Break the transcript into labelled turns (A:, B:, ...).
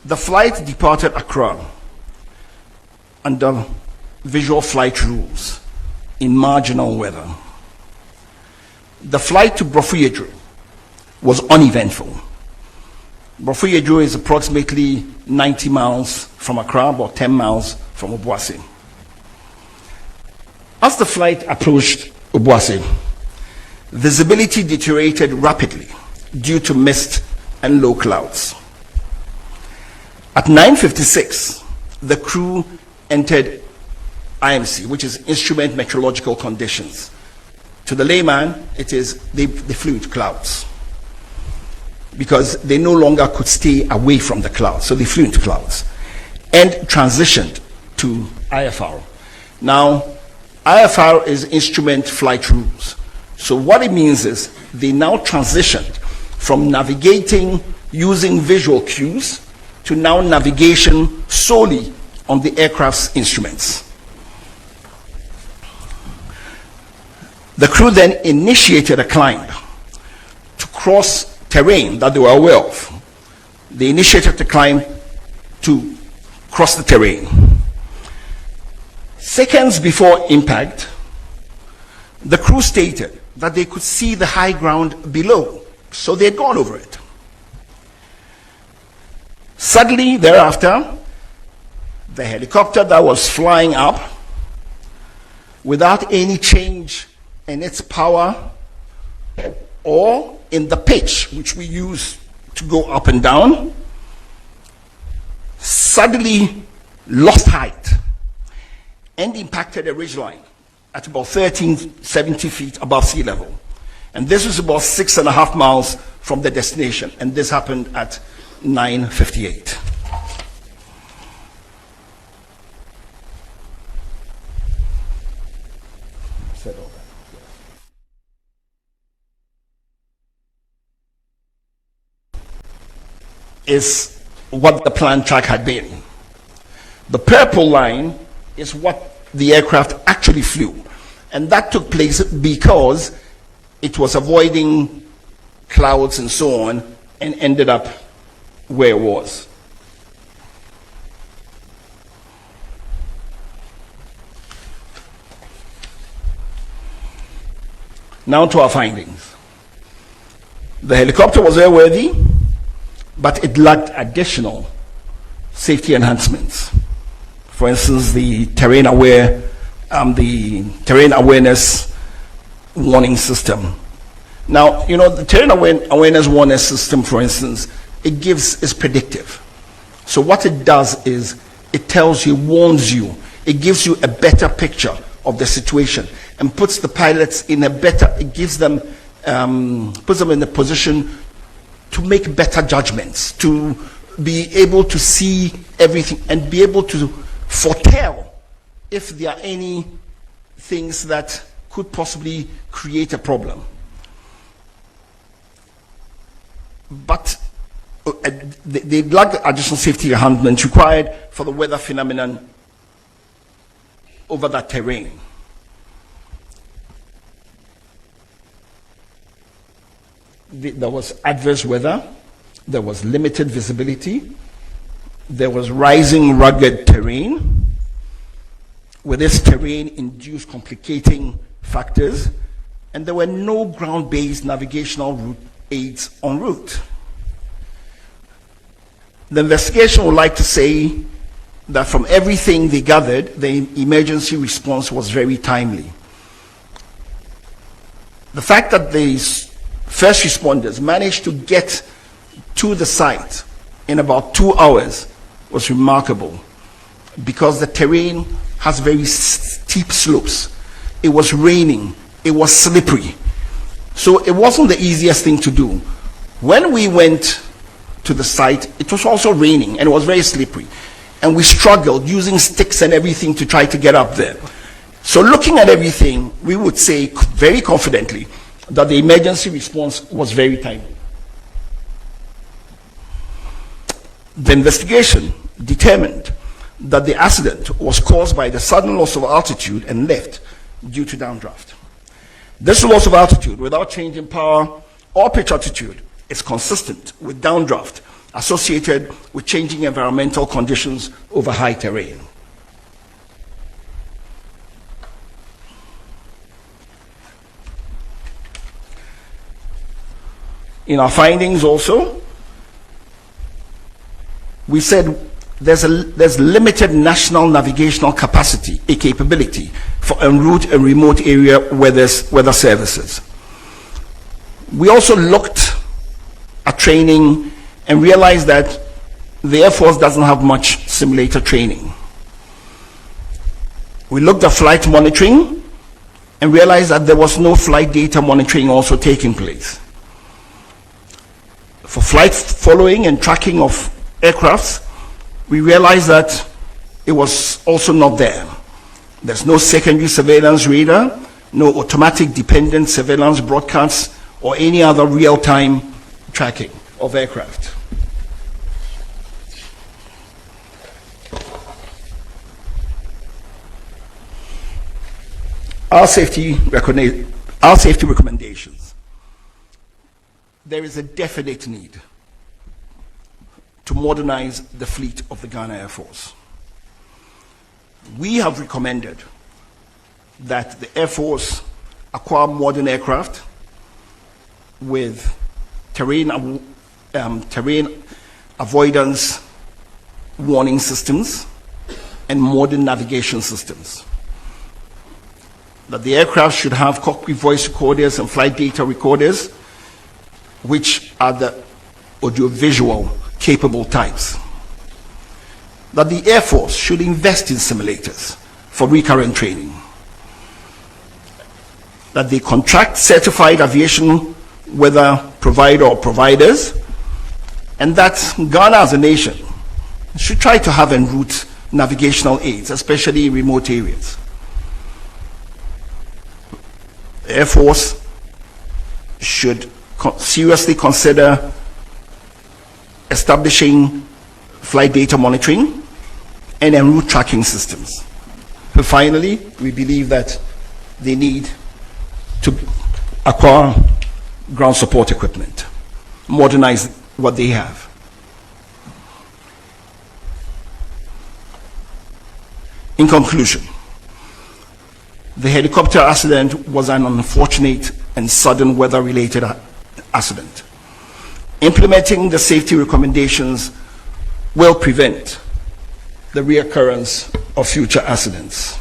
A: The flight departed Accra under visual flight rules in marginal weather. The flight to Brofuyedro was uneventful. Brofuyedro is approximately 90 miles from Accra, about 10 miles from Obuasi. As the flight approached Obuasi, visibility deteriorated rapidly due to mist and low clouds. At 9:56, the crew entered IMC, which is Instrument Meteorological Conditions. To the layman, it is they flew into clouds because they no longer could stay away from the clouds, so they flew into clouds and transitioned to IFR. Now, IFR is Instrument Flight Rules. So what it means is they now transitioned from navigating using visual cues to now navigation solely on the aircraft's instruments. The crew then initiated a climb to cross terrain that they were aware of. They initiated the climb to cross the terrain. Seconds before impact, the crew stated that they could see the high ground below, so they had gone over it. Suddenly thereafter, the helicopter that was flying up without any change in its power or in the pitch which we use to go up and down, suddenly lost height and impacted a ridgeline at about 1370 feet above sea level. And this was about 6.5 miles from the destination, and this happened at 9:58. Is what the planned track had been. The purple line is what the aircraft actually flew, and that took place because it was avoiding clouds and so on and ended up where it was. Now to our findings. The helicopter was airworthy, but it lacked additional safety enhancements. For instance, the terrain awareness warning system. Now, you know, the terrain awareness warning system, for instance, is predictive. So what it does is it tells you, warns you, it gives you a better picture of the situation and puts the pilots in a better, it gives them, puts them in a position to make better judgments, to be able to see everything and be able to foretell if there are any things that could possibly create a problem. But they lack additional safety enhancements required for the weather phenomenon over that terrain. There was adverse weather, there was limited visibility, there was rising rugged terrain, with this terrain induced complicating factors, and there were no ground-based navigational route aids en route. The investigation would like to say that from everything they gathered, the emergency response was very timely. The fact that the first responders managed to get to the site in about 2 hours was remarkable because the terrain has very steep slopes. It was raining, it was slippery. So it wasn't the easiest thing to do. When we went to the site, it was also raining and it was very slippery. And we struggled using sticks and everything to try to get up there. So looking at everything, we would say very confidently that the emergency response was very timely. The investigation determined that the accident was caused by the sudden loss of altitude and lift due to downdraft. This loss of altitude without change in power or pitch altitude is consistent with downdraft associated with changing environmental conditions over high terrain. In our findings also, we said there's limited national navigational capacity, a capability for en route and remote area weather services. We also looked at training and realized that the Air Force doesn't have much simulator training. We looked at flight monitoring and realized that there was no flight data monitoring also taking place. For flight following and tracking of aircrafts, we realized that it was also not there. There's no secondary surveillance radar, no automatic dependent surveillance broadcasts, or any other real-time tracking of aircraft. Our safety recommendations. There is a definite need to modernize the fleet of the Ghana Air Force. We have recommended that the Air Force acquire modern aircraft with terrain avoidance warning systems and modern navigation systems. That the aircraft should have cockpit voice recorders and flight data recorders, which are the audiovisual capable types. That the Air Force should invest in simulators for recurrent training. That they contract certified aviation weather provider or providers, and that Ghana as a nation should try to have en route navigational aids, especially in remote areas. The Air Force should seriously consider establishing flight data monitoring and en route tracking systems. But finally, we believe that they need to acquire ground support equipment, modernize what they have. In conclusion, the helicopter accident was an unfortunate and sudden weather-related accident. Implementing the safety recommendations will prevent the reoccurrence of future accidents.